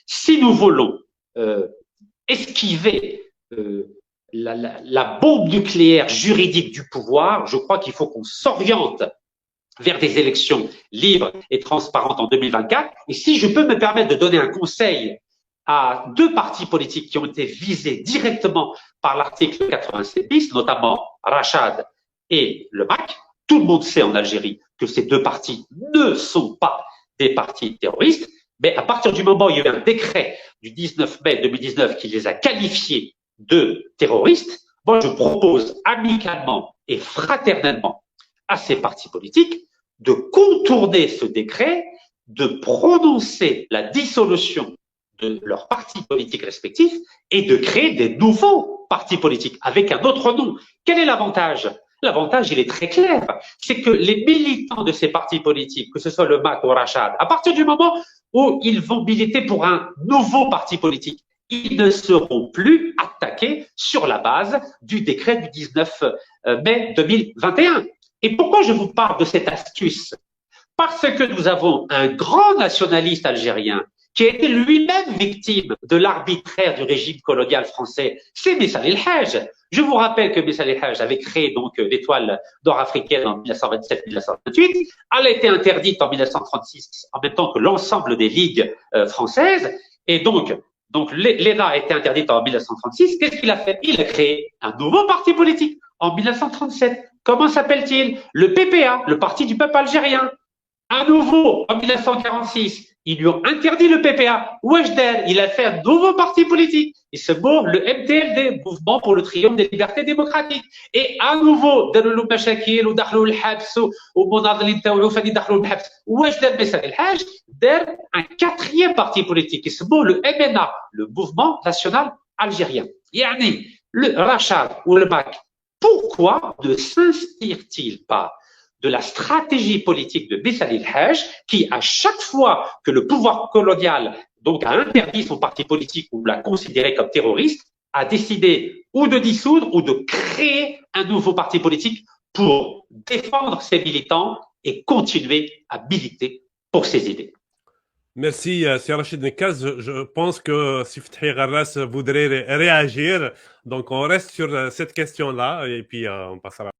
Si nous voulons esquiver la bombe nucléaire juridique du pouvoir, je crois qu'il faut qu'on s'oriente vers des élections libres et transparentes en 2024. Et si je peux me permettre de donner un conseil à deux partis politiques qui ont été visés directement par l'article 87 bis, notamment Rachad et le MAC, tout le monde sait en Algérie que ces deux partis ne sont pas des partis terroristes, mais à partir du moment où il y a eu un décret du 19 mai 2019 qui les a qualifiés de terroristes, moi je propose amicalement et fraternellement à ces partis politiques de contourner ce décret, de prononcer la dissolution de leurs partis politiques respectifs et de créer des nouveaux partis politiques avec un autre nom. Quel est l'avantage? L'avantage, il est très clair. C'est que les militants de ces partis politiques, que ce soit le MAC ou Rachad, à partir du moment où ils vont militer pour un nouveau parti politique, ils ne seront plus attaqués sur la base du décret du 19 mai 2021. Et pourquoi je vous parle de cette astuce? Parce que nous avons un grand nationaliste algérien qui a été lui-même victime de l'arbitraire du régime colonial français, c'est Messal El Haj. Je vous rappelle que Messal El Haj avait créé donc l'étoile d'or africaine en 1927-1928. Elle a été interdite en 1936 en même temps que l'ensemble des ligues françaises. Et donc l'ENA a été interdite en 1936. Qu'est-ce qu'il a fait? Il a créé un nouveau parti politique en 1937. Comment s'appelle-t-il? Le PPA, le Parti du peuple algérien. À nouveau, en 1946, ils lui ont interdit le PPA. Ouajder, il a fait un nouveau parti politique. Il se mot le MTLD, Mouvement pour le triomphe des libertés démocratiques. Et à nouveau, Darulou Machakil, ou Darulou Habs, ou Monadlin Taoulou, Fadi Darulou Habs, Ouajder Messal El Haj, un quatrième parti politique qui se mot le MNA, le Mouvement national algérien. Yani, le Rachad ou le MAC, pourquoi ne s'inspire-t-il pas de la stratégie politique de Messal El Haj, qui, à chaque fois que le pouvoir colonial donc a interdit son parti politique ou l'a considéré comme terroriste, a décidé ou de dissoudre ou de créer un nouveau parti politique pour défendre ses militants et continuer à militer pour ses idées. Merci, Sir Rachid Nekaz. Je pense que Sifthi Gharras voudrait réagir. Donc, on reste sur cette question-là et puis on passera.